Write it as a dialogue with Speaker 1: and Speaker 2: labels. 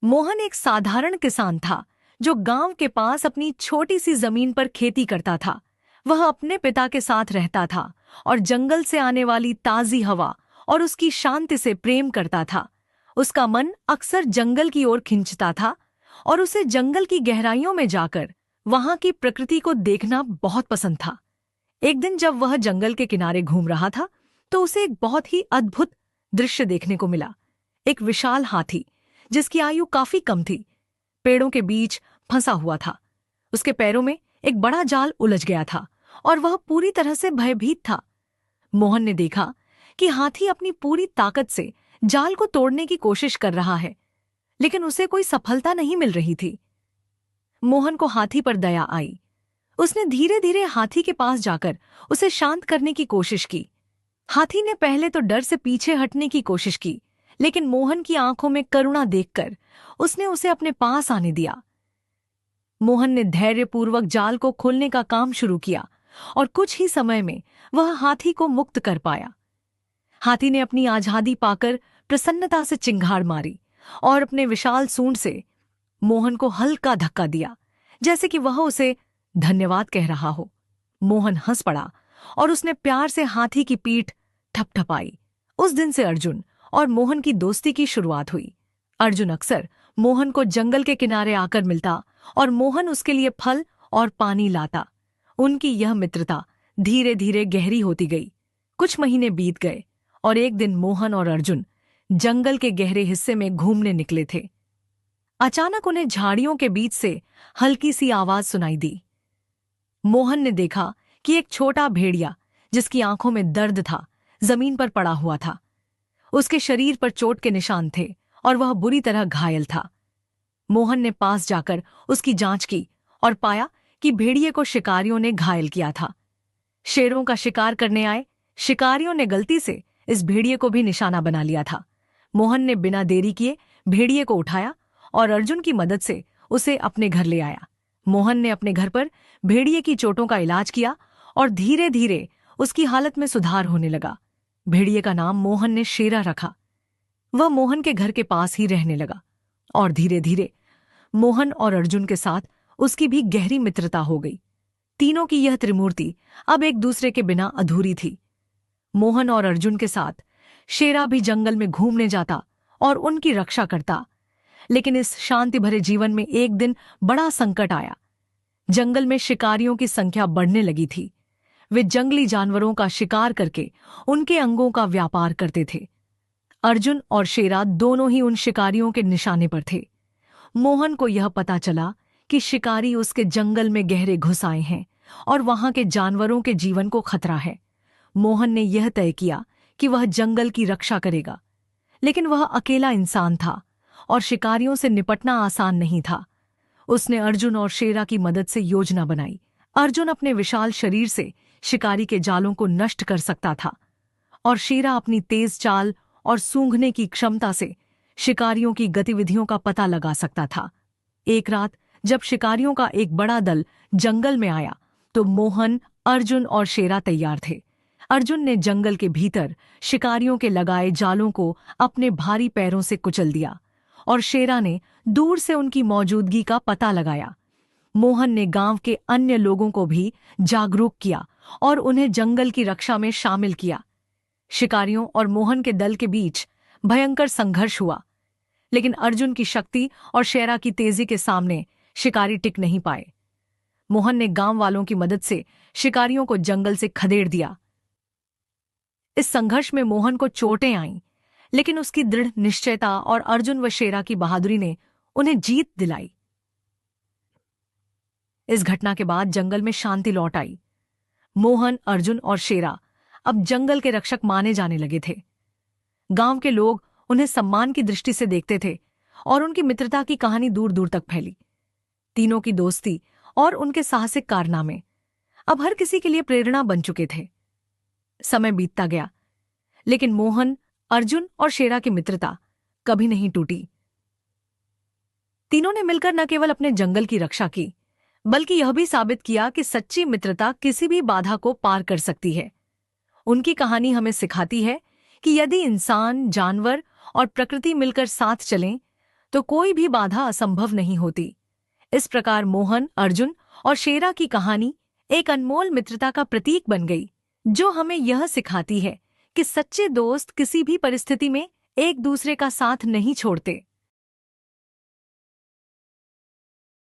Speaker 1: मोहन एक साधारण किसान था जो गांव के पास अपनी छोटी सी जमीन पर खेती करता था। वह अपने पिता के साथ रहता था और जंगल से आने वाली ताजी हवा और उसकी शांति से प्रेम करता था। उसका मन अक्सर जंगल की ओर खिंचता था और उसे जंगल की गहराइयों में जाकर वहां की प्रकृति को देखना बहुत पसंद था। एक दिन जब वह जंगल के किनारे घूम रहा था तो उसे एक बहुत ही अद्भुत दृश्य देखने को मिला। एक विशाल हाथी जिसकी आयु काफी कम थी, पेड़ों के बीच फंसा हुआ था। उसके पैरों में एक बड़ा जाल उलझ गया था और वह पूरी तरह से भयभीत था। मोहन ने देखा कि हाथी अपनी पूरी ताकत से जाल को तोड़ने की कोशिश कर रहा है, लेकिन उसे कोई सफलता नहीं मिल रही थी। मोहन को हाथी पर दया आई। उसने धीरे धीरे हाथी के पास जाकर उसे शांत करने की कोशिश की। हाथी ने पहले तो डर से पीछे हटने की कोशिश की, लेकिन मोहन की आंखों में करुणा देखकर उसने उसे अपने पास आने दिया। मोहन ने धैर्यपूर्वक जाल को खोलने का काम शुरू किया और कुछ ही समय में वह हाथी को मुक्त कर पाया। हाथी ने अपनी आजादी पाकर प्रसन्नता से चिंगार मारी और अपने विशाल सूंड से मोहन को हल्का धक्का दिया, जैसे कि वह उसे धन्यवाद कह रहा हो। मोहन हंस पड़ा और उसने प्यार से हाथी की पीठ थपथपाई। उस दिन से अर्जुन और मोहन की दोस्ती की शुरुआत हुई। अर्जुन अक्सर मोहन को जंगल के किनारे आकर मिलता और मोहन उसके लिए फल और पानी लाता। उनकी यह मित्रता धीरे धीरे गहरी होती गई। कुछ महीने बीत गए और एक दिन मोहन और अर्जुन जंगल के गहरे हिस्से में घूमने निकले थे। अचानक उन्हें झाड़ियों के बीच से हल्की सी आवाज सुनाई दी। मोहन ने देखा कि एक छोटा भेड़िया जिसकी आंखों में दर्द था, जमीन पर पड़ा हुआ था। उसके शरीर पर चोट के निशान थे और वह बुरी तरह घायल था। मोहन ने पास जाकर उसकी जांच की और पाया कि भेड़िए को शिकारियों ने घायल किया था। शेरों का शिकार करने आए शिकारियों ने गलती से इस भेड़िए को भी निशाना बना लिया था। मोहन ने बिना देरी किए भेड़िए को उठाया और अर्जुन की मदद से उसे अपने घर ले आया। मोहन ने अपने घर पर भेड़िए की चोटों का इलाज किया और धीरे धीरे उसकी हालत में सुधार होने लगा। भेड़िए का नाम मोहन ने शेरा रखा। वह मोहन के घर के पास ही रहने लगा और धीरे धीरे मोहन और अर्जुन के साथ उसकी भी गहरी मित्रता हो गई। तीनों की यह त्रिमूर्ति अब एक दूसरे के बिना अधूरी थी। मोहन और अर्जुन के साथ शेरा भी जंगल में घूमने जाता और उनकी रक्षा करता। लेकिन इस शांति भरे जीवन में एक दिन बड़ा संकट आया। जंगल में शिकारियों की संख्या बढ़ने लगी थी। वे जंगली जानवरों का शिकार करके उनके अंगों का व्यापार करते थे। अर्जुन और शेरा दोनों ही उन शिकारियों के निशाने पर थे। मोहन को यह पता चला कि शिकारी उसके जंगल में गहरे घुस आए हैं और वहां के जानवरों के जीवन को खतरा है। मोहन ने यह तय किया कि वह जंगल की रक्षा करेगा, लेकिन वह अकेला इंसान था और शिकारियों से निपटना आसान नहीं था। उसने अर्जुन और शेरा की मदद से योजना बनाई। अर्जुन अपने विशाल शरीर से शिकारी के जालों को नष्ट कर सकता था और शेरा अपनी तेज चाल और सूंघने की क्षमता से शिकारियों की गतिविधियों का पता लगा सकता था। एक रात जब शिकारियों का एक बड़ा दल जंगल में आया तो मोहन, अर्जुन और शेरा तैयार थे। अर्जुन ने जंगल के भीतर शिकारियों के लगाए जालों को अपने भारी पैरों से कुचल दिया और शेरा ने दूर से उनकी मौजूदगी का पता लगाया। मोहन ने गांव के अन्य लोगों को भी जागरूक किया और उन्हें जंगल की रक्षा में शामिल किया। शिकारियों और मोहन के दल के बीच भयंकर संघर्ष हुआ, लेकिन अर्जुन की शक्ति और शेरा की तेजी के सामने शिकारी टिक नहीं पाए। मोहन ने गांव वालों की मदद से शिकारियों को जंगल से खदेड़ दिया। इस संघर्ष में मोहन को चोटें आईं, लेकिन उसकी दृढ़ निश्चयता और अर्जुन व शेरा की बहादुरी ने उन्हें जीत दिलाई। इस घटना के बाद जंगल में शांति लौट आई। मोहन, अर्जुन और शेरा अब जंगल के रक्षक माने जाने लगे थे। गांव के लोग उन्हें सम्मान की दृष्टि से देखते थे और उनकी मित्रता की कहानी दूर दूर तक फैली। तीनों की दोस्ती और उनके साहसिक कारनामे अब हर किसी के लिए प्रेरणा बन चुके थे। समय बीतता गया, लेकिन मोहन, अर्जुन और शेरा की मित्रता कभी नहीं टूटी। तीनों ने मिलकर न केवल अपने जंगल की रक्षा की, बल्कि यह भी साबित किया कि सच्ची मित्रता किसी भी बाधा को पार कर सकती है। उनकी कहानी हमें सिखाती है कि यदि इंसान, जानवर और प्रकृति मिलकर साथ चलें, तो कोई भी बाधा असंभव नहीं होती। इस प्रकार मोहन, अर्जुन और शेरा की कहानी एक अनमोल मित्रता का प्रतीक बन गई, जो हमें यह सिखाती है कि सच्चे दोस्त किसी भी परिस्थिति में एक दूसरे का साथ नहीं छोड़ते।